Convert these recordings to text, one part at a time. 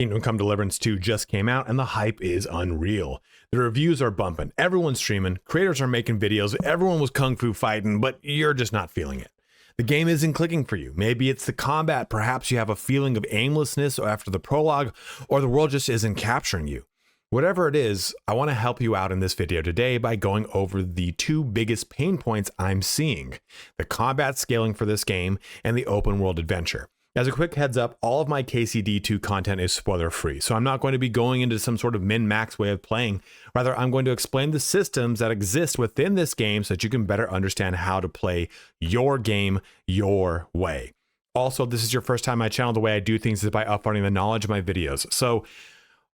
Come Deliverance 2 just came out and the hype is unreal. The reviews are bumping, everyone's streaming, creators are making videos, everyone was kung fu fighting, but you're just not feeling it. The game isn't clicking for you. Maybe it's the combat, perhaps you have a feeling of aimlessness after the prologue, or the world just isn't capturing you. Whatever it is, I want to help you out in this video today by going over the two biggest pain points I'm seeing: the combat scaling for this game and the open world adventure. As a quick heads up, all of my KCD2 content is spoiler free, so I'm not going to be going into some sort of min-max way of playing. Rather, I'm going to explain the systems that exist within this game so that you can better understand how to play your game your way. Also, if this is your first time on my channel, the way I do things is by uploading the knowledge of my videos. So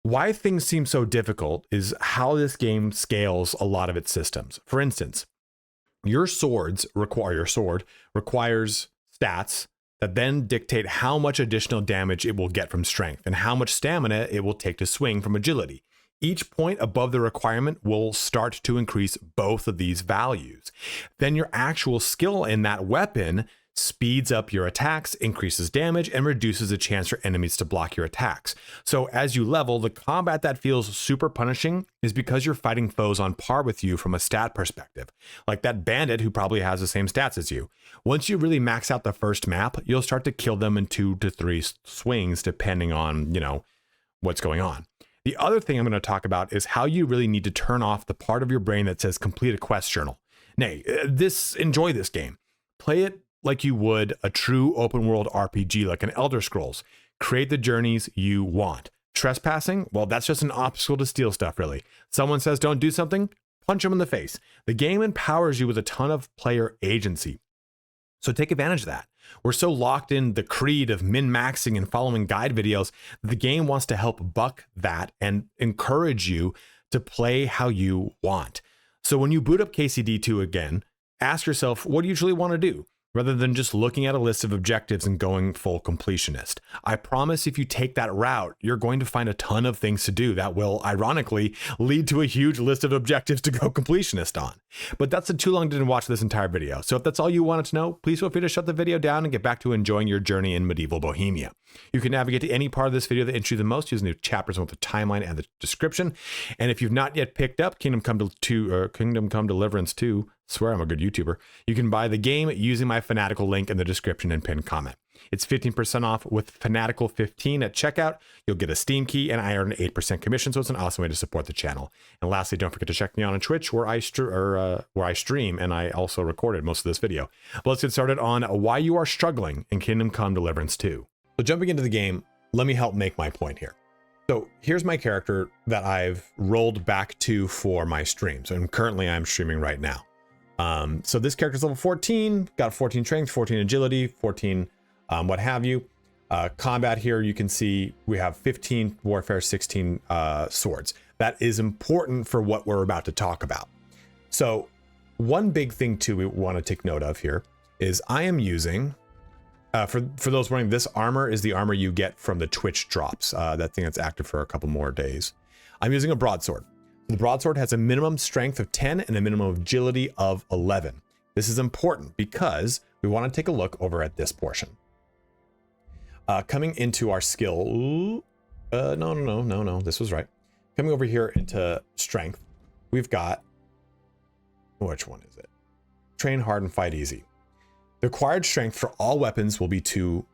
why things seem so difficult is how this game scales a lot of its systems. For instance, your sword requires stats that then dictate how much additional damage it will get from strength and how much stamina it will take to swing from agility. Each point above the requirement will start to increase both of these values. Then your actual skill in that weapon speeds up your attacks, increases damage, and reduces the chance for enemies to block your attacks. So as you level, the combat that feels super punishing is because you're fighting foes on par with you from a stat perspective, like that bandit who probably has the same stats as you. Once you really max out the first map, you'll start to kill them in 2 to 3 swings, depending on, what's going on. The other thing I'm going to talk about is how you really need to turn off the part of your brain that says complete a quest journal. Nay, enjoy this game. Play it like you would a true open world RPG like an Elder Scrolls. Create the journeys you want. Trespassing? Well, that's just an obstacle to steal stuff, really. Someone says don't do something, punch them in the face. The game empowers you with a ton of player agency. So take advantage of that. We're so locked in the creed of min-maxing and following guide videos, the game wants to help buck that and encourage you to play how you want. So when you boot up KCD2 again, ask yourself, what do you truly want to do? Rather than just looking at a list of objectives and going full completionist. I promise if you take that route, you're going to find a ton of things to do that will, ironically, lead to a huge list of objectives to go completionist on. But that's too long to watch this entire video. So if that's all you wanted to know, please feel free to shut the video down and get back to enjoying your journey in medieval Bohemia. You can navigate to any part of this video that interests you the most using the chapters with the timeline and the description. And if you've not yet picked up Kingdom Come Deliverance 2, swear I'm a good YouTuber, you can buy the game using my Fanatical link in the description and pinned comment. It's 15% off with Fanatical 15 at checkout. You'll get a Steam key and I earn an 8% commission, so it's an awesome way to support the channel. And lastly, don't forget to check me out on Twitch where I stream and I also recorded most of this video. But let's get started on why you are struggling in Kingdom Come Deliverance 2. So jumping into the game, let me help make my point here. So here's my character that I've rolled back to for my streams, and currently I'm streaming right now. So this character's level 14, got 14 strength, 14 agility, 14 what have you. Combat here, you can see we have 15 warfare, 16 swords. That is important for what we're about to talk about. So one big thing too we want to take note of here is I am using, for those wondering, this armor is the armor you get from the Twitch drops, that thing that's active for a couple more days. I'm using a broadsword. The broadsword has a minimum strength of 10 and a minimum agility of 11. This is important because we want to take a look over at this portion. Coming into our skill, no, this was right. Coming over here into strength, we've got, which one is it? Train hard and fight easy. The required strength for all weapons will be 2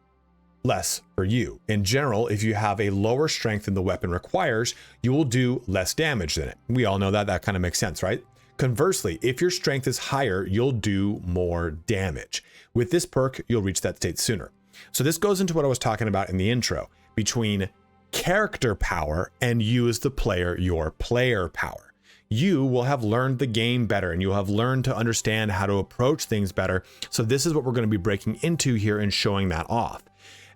less for you. In general, if you have a lower strength than the weapon requires, you will do less damage than it. We all know that. That kind of makes sense, right? Conversely, if your strength is higher, you'll do more damage. With this perk, you'll reach that state sooner. So this goes into what I was talking about in the intro, between character power and you as the player, your player power. You will have learned the game better and you'll have learned to understand how to approach things better. So this is what we're going to be breaking into here and showing that off.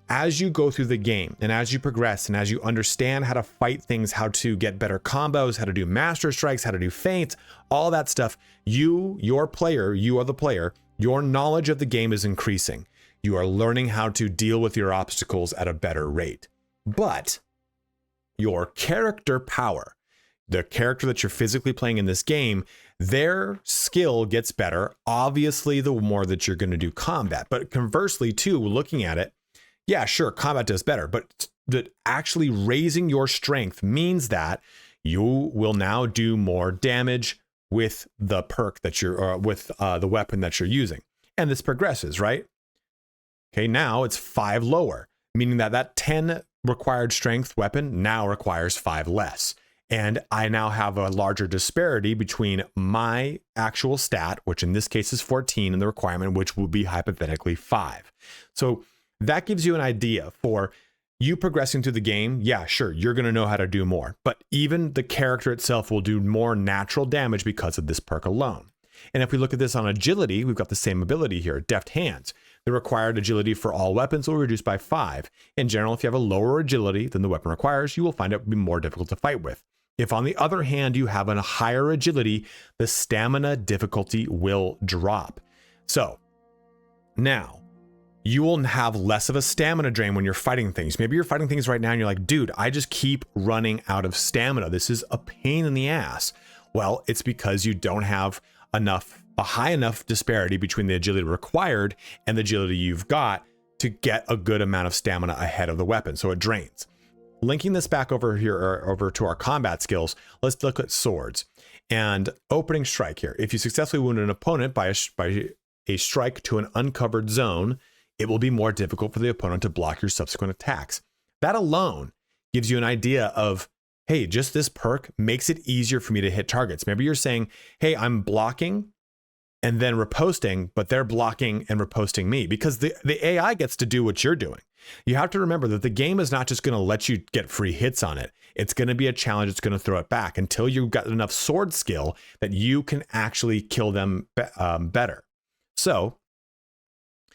As you go through the game and as you progress and as you understand how to fight things, how to get better combos, how to do master strikes, how to do feints, all that stuff, you are the player, your knowledge of the game is increasing. You are learning how to deal with your obstacles at a better rate. But your character power, the character that you're physically playing in this game, their skill gets better, obviously, the more that you're going to do combat. But conversely, too, looking at it, yeah, sure, combat does better, but that actually raising your strength means that you will now do more damage with the perk that you're, with the weapon that you're using. And this progresses, right? Okay, now it's 5 lower, meaning that that 10 required strength weapon now requires 5 less. And I now have a larger disparity between my actual stat, which in this case is 14, and the requirement, which will be hypothetically 5. So that gives you an idea for you progressing through the game. Yeah, sure, you're going to know how to do more, but even the character itself will do more natural damage because of this perk alone. And if we look at this on agility, we've got the same ability here, Deft Hands. The required agility for all weapons will reduce by 5. In general, if you have a lower agility than the weapon requires, you will find it will be more difficult to fight with. If on the other hand, you have a higher agility, the stamina difficulty will drop. So now you will have less of a stamina drain when you're fighting things. Maybe you're fighting things right now and you're like, dude, I just keep running out of stamina. This is a pain in the ass. Well, it's because you don't have a high enough disparity between the agility required and the agility you've got to get a good amount of stamina ahead of the weapon. So it drains. Linking this back over here, or over to our combat skills, let's look at swords and opening strike here. If you successfully wound an opponent by a strike to an uncovered zone, it will be more difficult for the opponent to block your subsequent attacks. That alone gives you an idea of, hey, just this perk makes it easier for me to hit targets. Maybe you're saying, hey, I'm blocking and then riposting, but they're blocking and riposting me, because the AI gets to do what you're doing. You have to remember that the game is not just going to let you get free hits on it. It's going to be a challenge. It's going to throw it back until you've got enough sword skill that you can actually kill them better. So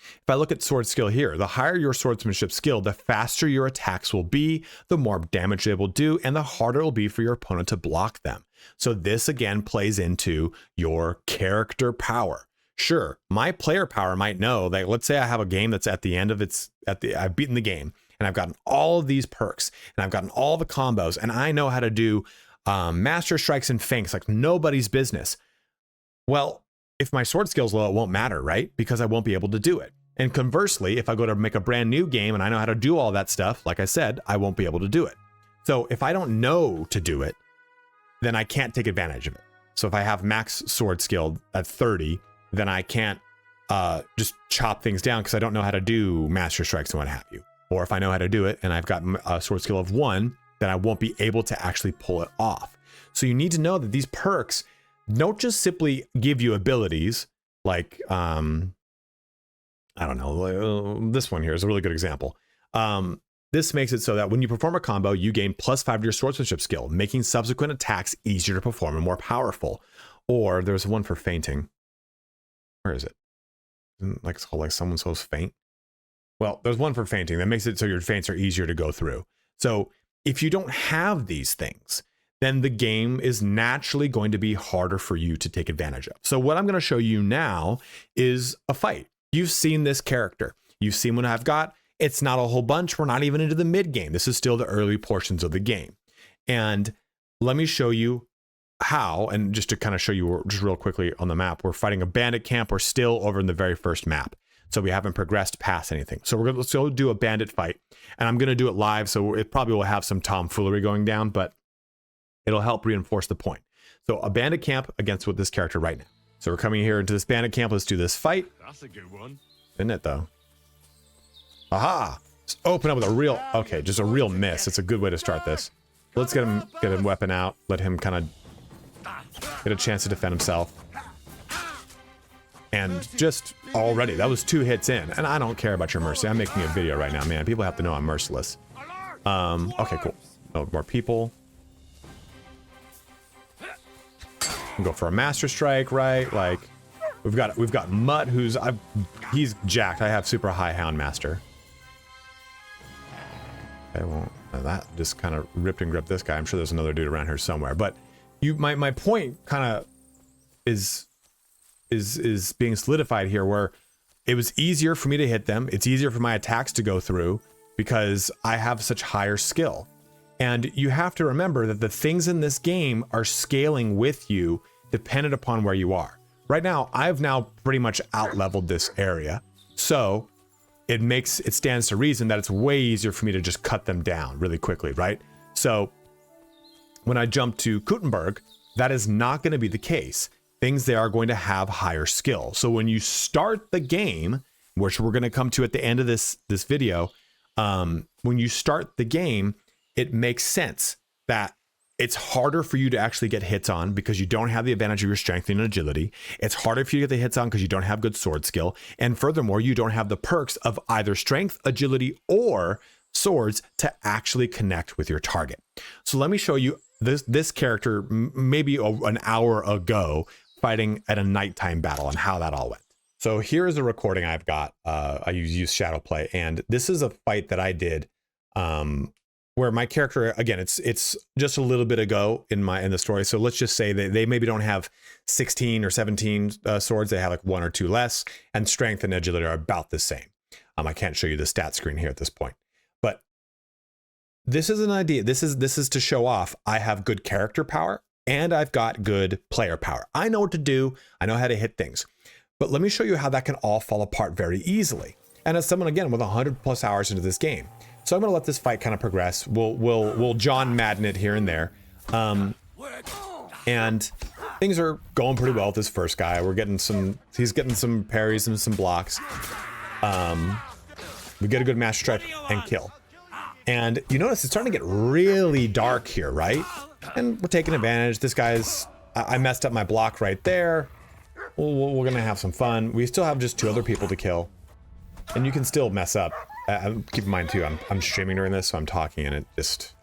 if I look at sword skill here, the higher your swordsmanship skill, the faster your attacks will be, the more damage they will do, and the harder it will be for your opponent to block them. So this again plays into your character power. Sure, my player power might know that, let's say I have a game that's at the end of I've beaten the game and I've gotten all of these perks and I've gotten all the combos and I know how to do master strikes and feints like nobody's business. Well, if my sword skill's low, it won't matter, right? Because I won't be able to do it. And conversely, if I go to make a brand new game and I know how to do all that stuff, like I said, I won't be able to do it. So if I don't know to do it, then I can't take advantage of it. So if I have max sword skill at 30, then I can't just chop things down because I don't know how to do master strikes and what have you. Or if I know how to do it and I've got a sword skill of 1, then I won't be able to actually pull it off. So you need to know that these perks don't just simply give you abilities like, I don't know, this one here is a really good example. This makes it so that when you perform a combo, you gain +5 to your swordsmanship skill, making subsequent attacks easier to perform and more powerful. Or there's one for feinting. Where is it? Like it's called like someone's supposed to feint. Well, there's one for feinting that makes it so your feints are easier to go through. So if you don't have these things, then the game is naturally going to be harder for you to take advantage of. So what I'm going to show you now is a fight. You've seen this character. You've seen what I've got. It's not a whole bunch. We're not even into the mid game. This is still the early portions of the game. And let me show you how, and just to kind of show you just real quickly on the map, we're fighting a bandit camp. We're still over in the very first map. So we haven't progressed past anything. So let's go do a bandit fight, and I'm going to do it live. So it probably will have some tomfoolery going down, but it'll help reinforce the point. So a bandit camp against with this character right now. So we're coming here into this bandit camp. Let's do this fight. That's a good one. Isn't it though? Aha! Just open up with a real, okay, just a real miss. It's a good way to start this. Let's get him weapon out. Let him kind of get a chance to defend himself. And just already, that was 2 hits in. And I don't care about your mercy. I'm making a video right now, man. People have to know I'm merciless. Okay, cool. No more people. We'll go for a master strike, right? Like we've got Mutt, he's jacked. I have super high hound master. Okay, well, that just kind of ripped and gripped this guy. I'm sure there's another dude around here somewhere. But my point kind of is being solidified here, where it was easier for me to hit them. It's easier for my attacks to go through because I have such higher skill. And you have to remember that the things in this game are scaling with you dependent upon where you are. Right now, I've now pretty much out-leveled this area. So it stands to reason that it's way easier for me to just cut them down really quickly, right? So when I jump to Kuttenberg, that is not going to be the case. Things there are going to have higher skill. So when you start the game, which we're going to come to at the end of this video, when you start the game, it makes sense that it's harder for you to actually get hits on because you don't have the advantage of your strength and agility. It's harder for you to get the hits on because you don't have good sword skill. And furthermore, you don't have the perks of either strength, agility, or swords to actually connect with your target. So let me show you this character maybe an hour ago fighting at a nighttime battle and how that all went. So here is a recording I've got. I use shadow play, and this is a fight that I did where my character, again, it's just a little bit ago in the story. So let's just say that they maybe don't have 16 or 17 swords. They have like 1 or 2 less, and strength and agility are about the same. I can't show you the stat screen here at this point, but this is an idea. This is to show off I have good character power and I've got good player power. I know what to do. I know how to hit things. But let me show you how that can all fall apart very easily. And as someone, again, with 100+ hours into this game. So I'm gonna let this fight kind of progress. We'll John Madden it here and there. And things are going pretty well with this first guy. He's getting some parries and some blocks. We get a good master strike and kill. And you notice it's starting to get really dark here, right? And we're taking advantage. This guy's, I messed up my block right there. We're gonna have some fun. We still have just 2 other people to kill, and you can still mess up. Keep in mind too, I'm streaming during this, so I'm talking, and it just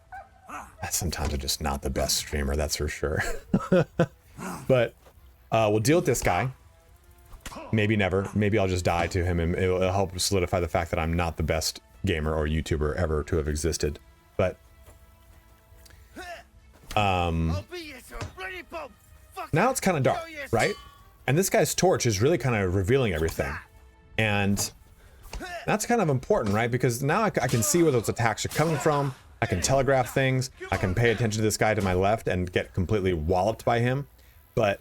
sometimes I'm just not the best streamer, that's for sure. But we'll deal with this guy. Maybe never. Maybe I'll just die to him, and it'll help solidify the fact that I'm not the best gamer or YouTuber ever to have existed. But now it's kind of dark, right? And this guy's torch is really kind of revealing everything. And that's kind of important, right? Because now I can see where those attacks are coming from. I can telegraph things. I can pay attention to this guy to my left and get completely walloped by him. But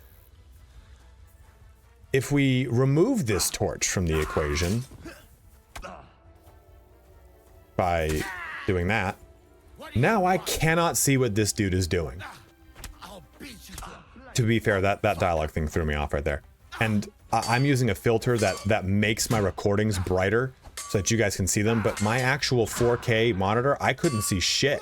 if we remove this torch from the equation by doing that, now I cannot see what this dude is doing. To be fair, that dialogue thing threw me off right there. And I'm using a filter that makes my recordings brighter so that you guys can see them, but my actual 4K monitor, I couldn't see shit.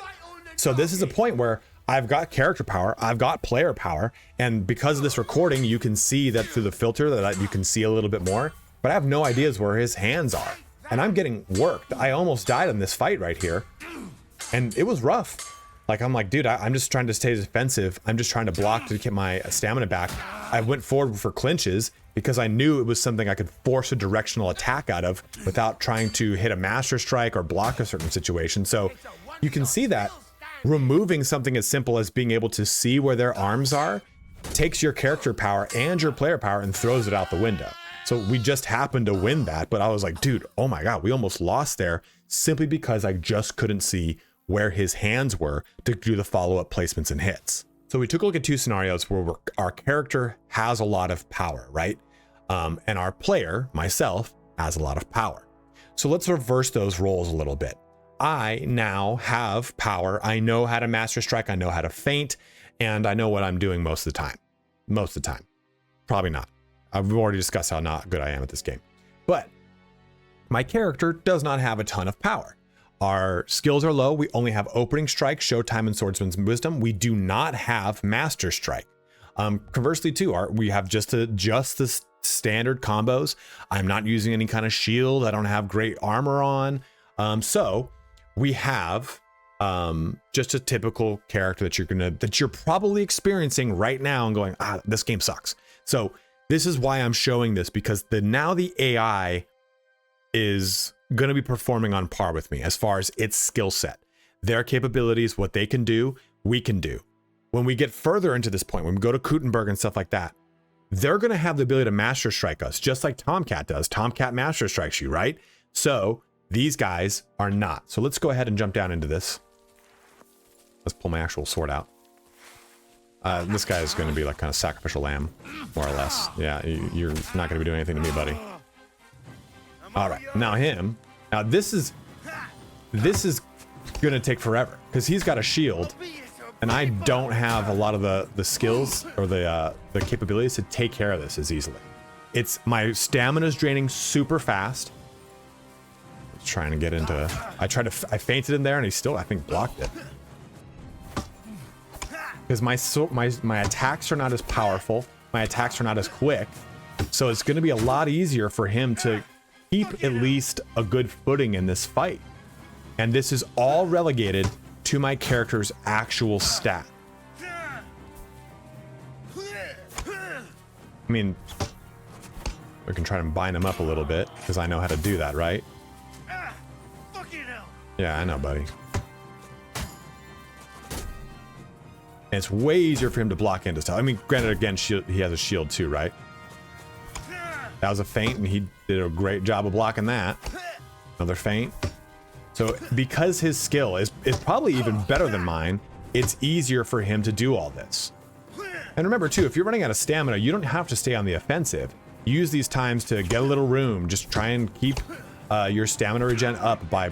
So this is a point where I've got character power, I've got player power, and because of this recording, you can see that through the filter that you can see a little bit more, but I have no ideas where his hands are. And I'm getting worked. I almost died in this fight right here, and it was rough. Like, I'm like, dude, I'm just trying to stay defensive. I'm just trying to block to get my stamina back. I went forward for clinches because I knew it was something I could force a directional attack out of without trying to hit a master strike or block a certain situation. So you can see that removing something as simple as being able to see where their arms are takes your character power and your player power and throws it out the window. So we just happened to win that, but I was like, dude, oh my God, we almost lost there simply because I just couldn't see where his hands were to do the follow-up placements and hits. So we took a look at 2 scenarios where our character has a lot of power, right? And our player, myself, has a lot of power. So let's reverse those roles a little bit. I now have power. I know how to master strike. I know how to feint, and I know what I'm doing most of the time. Most of the time. Probably not. I've already discussed how not good I am at this game. But my character does not have a ton of power. Our skills are low. We only have opening strike, showtime, and swordsman's wisdom. We do not have master strike. Conversely too, we have just the standard combos. I'm not using any kind of shield. I don't have great armor on. So we have just a typical character that you're probably experiencing right now and going, this game sucks. So this is why I'm showing this, because now the AI is going to be performing on par with me as far as its skill set. Their capabilities, what they can do, we can do. When we get further into this point, when we go to Kuttenberg and stuff like that, they're going to have the ability to master strike us, just like Tomcat does. Tomcat master strikes you, right? So these guys are not. So let's go ahead and jump down into this. Let's pull my actual sword out. This guy is going to be like kind of sacrificial lamb, more or less. Yeah, you're not going to be doing anything to me, buddy. All right, now him, Now this is gonna take forever because he's got a shield, and I don't have a lot of the skills or the capabilities to take care of this as easily. It's my stamina's draining super fast. I was trying to get into. I fainted in there, and he still, I think, blocked it. Because my attacks are not as powerful, my attacks are not as quick, so it's going to be a lot easier for him to keep at least a good footing in this fight. And this is all relegated to my character's actual stat. I mean, we can try to bind him up a little bit, because I know how to do that, right? Yeah, I know, buddy. And it's way easier for him to block into stuff. I mean, granted, again, he has a shield too, right? That was a feint, and he did a great job of blocking that. Another feint. So because his skill is probably even better than mine, it's easier for him to do all this. And remember too, if you're running out of stamina, you don't have to stay on the offensive. Use these times to get a little room. Just try and keep your stamina regen up by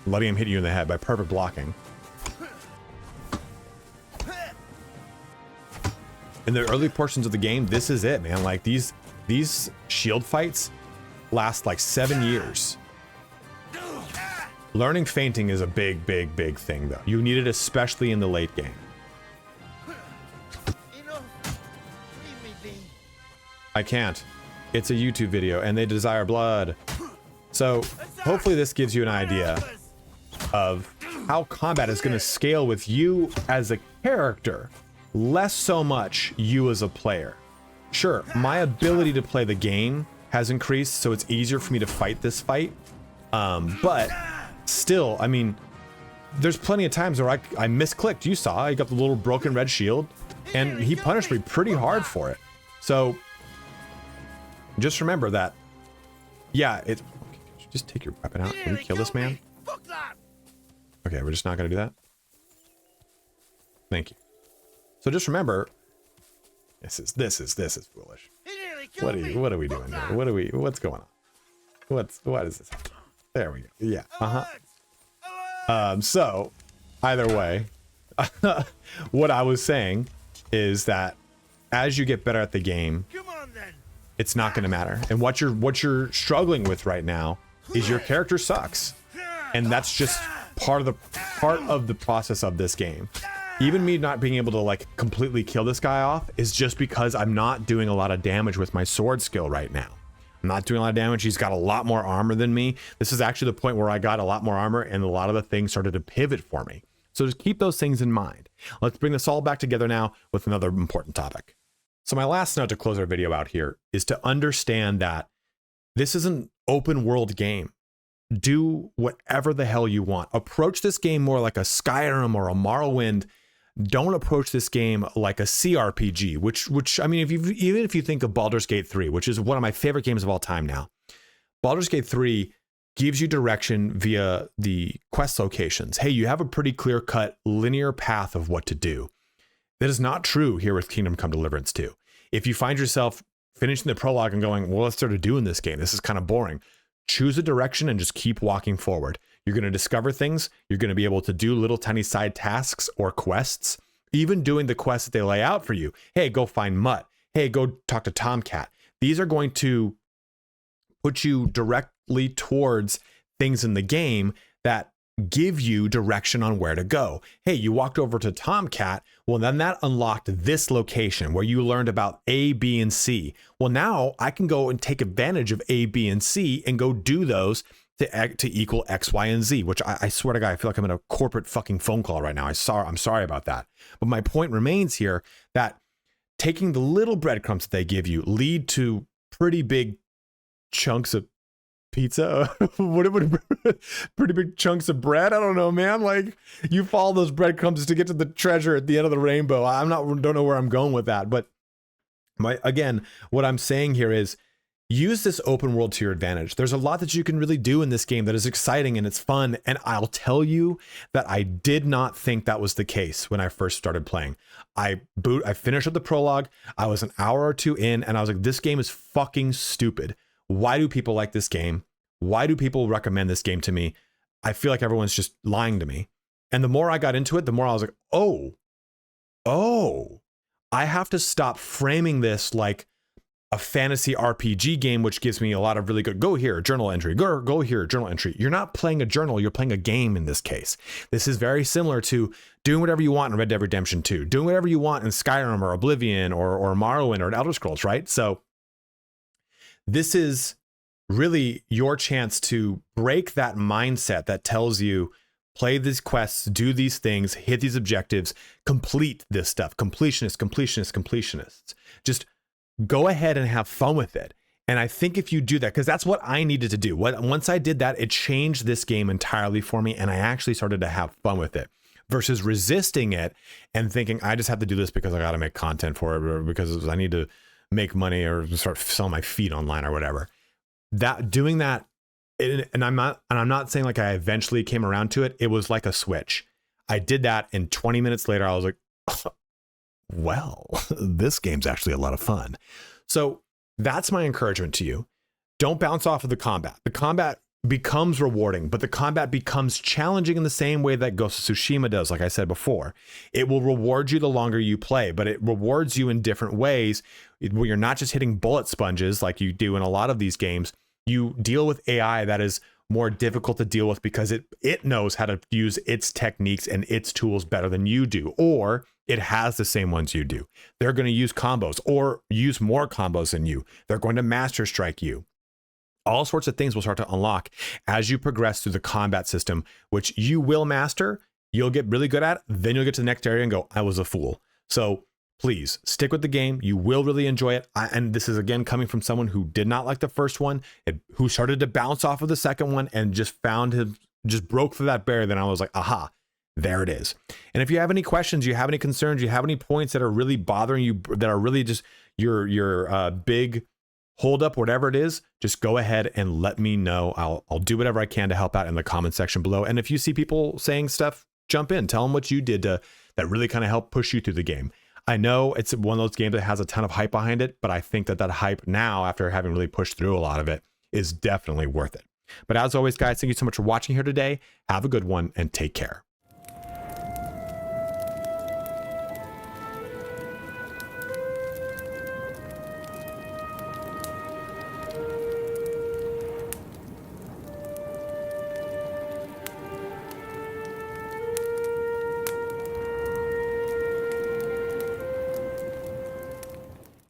letting him hit you in the head by perfect blocking. In the early portions of the game, this is it, man. Like these shield fights last like 7 years. Learning feinting is a big thing though. You need it especially in the late game. I can't. It's a YouTube video and they desire blood. So hopefully this gives you an idea of how combat is going to scale with you as a character. Less so much you as a player. Sure, my ability to play the game has increased, so it's easier for me to fight this fight. But still, I mean, there's plenty of times where I misclicked. You saw, I got the little broken red shield, and he punished me pretty hard for it. So just remember that. Yeah, it. Just take your weapon out. Can we kill this man? Okay, we're just not gonna do that. Thank you. So just remember, this is foolish. What are we doing here? What's going on? What is this? There we go. Yeah. So either way, what I was saying is that as you get better at the game, it's not going to matter. And what you're struggling with right now is your character sucks, and that's just part of the process of this game. Even me not being able to like completely kill this guy off is just because I'm not doing a lot of damage with my sword skill right now. I'm not doing a lot of damage. He's got a lot more armor than me. This is actually the point where I got a lot more armor and a lot of the things started to pivot for me. So just keep those things in mind. Let's bring this all back together now with another important topic. So my last note to close our video out here is to understand that this is an open world game. Do whatever the hell you want. Approach this game more like a Skyrim or a Morrowind. Don't approach this game like a CRPG, which I mean, even if you think of Baldur's Gate 3, which is one of my favorite games of all time now, Baldur's Gate 3 gives you direction via the quest locations. Hey, you have a pretty clear-cut linear path of what to do. That is not true here with Kingdom Come Deliverance 2. If you find yourself finishing the prologue and going, well, let's start to do in this game, this is kind of boring, choose a direction and just keep walking forward. You're going to discover things. You're going to be able to do little tiny side tasks or quests, even doing the quests that they lay out for you. Hey, go find Mutt. Hey, go talk to Tomcat. These are going to put you directly towards things in the game that give you direction on where to go. Hey, you walked over to Tomcat. Well, then that unlocked this location where you learned about A, B, and C. Well, now I can go and take advantage of A, B, and C and go do those to equal X, Y, and Z, which I swear to God, I feel like I'm in a corporate fucking phone call right now. I'm sorry about that. But my point remains here that taking the little breadcrumbs that they give you lead to pretty big chunks of pizza. Pretty big chunks of bread. I don't know, man. Like, you follow those breadcrumbs to get to the treasure at the end of the rainbow. Don't know where I'm going with that. But again, what I'm saying here is, use this open world to your advantage. There's a lot that you can really do in this game that is exciting and it's fun. And I'll tell you that I did not think that was the case when I first started playing. I finished up the prologue. I was an hour or two in and I was like, this game is fucking stupid. Why do people like this game? why do people recommend this game to me? I feel like everyone's just lying to me. And the more I got into it, the more I was like, oh, I have to stop framing this like a fantasy RPG game, which gives me a lot of really good, go here, journal entry, go here, journal entry. You're not playing a journal, you're playing a game in this case. This is very similar to doing whatever you want in Red Dead Redemption 2, doing whatever you want in Skyrim or Oblivion or Morrowind or Elder Scrolls, right? So this is really your chance to break that mindset that tells you, play these quests, do these things, hit these objectives, complete this stuff, completionists. Just go ahead and have fun with it. And I think if you do that, because that's what I needed to do. Once I did that, it changed this game entirely for me. And I actually started to have fun with it versus resisting it and thinking, I just have to do this because I got to make content for it or because I need to make money or start selling my feet online or whatever. Doing that, and I'm not saying like I eventually came around to it. It was like a switch. I did that, and 20 minutes later, I was like, well, this game's actually a lot of fun. So that's my encouragement to you. Don't bounce off of the combat. The combat becomes rewarding, but the combat becomes challenging in the same way that Ghost of Tsushima does. Like I said before, it will reward you the longer you play, but it rewards you in different ways where you're not just hitting bullet sponges like you do in a lot of these games. You deal with AI that is more difficult to deal with because it knows how to use its techniques and its tools better than you do, or it has the same ones you do. They're going to use combos or use more combos than you. They're going to master strike you. All sorts of things will start to unlock as you progress through the combat system, which you will master, you'll get really good at, then you'll get to the next area and go, I was a fool. So please stick with the game. You will really enjoy it. And this is, again, coming from someone who did not like the first one, who started to bounce off of the second one and just broke through that barrier. Then I was like, aha, there it is. And if you have any questions, you have any concerns, you have any points that are really bothering you, that are really just your big hold up, whatever it is, just go ahead and let me know. I'll do whatever I can to help out in the comment section below. And if you see people saying stuff, jump in, tell them what you did that really kind of helped push you through the game. I know it's one of those games that has a ton of hype behind it, but I think that hype now, after having really pushed through a lot of it, is definitely worth it. But as always, guys, thank you so much for watching here today. Have a good one and take care.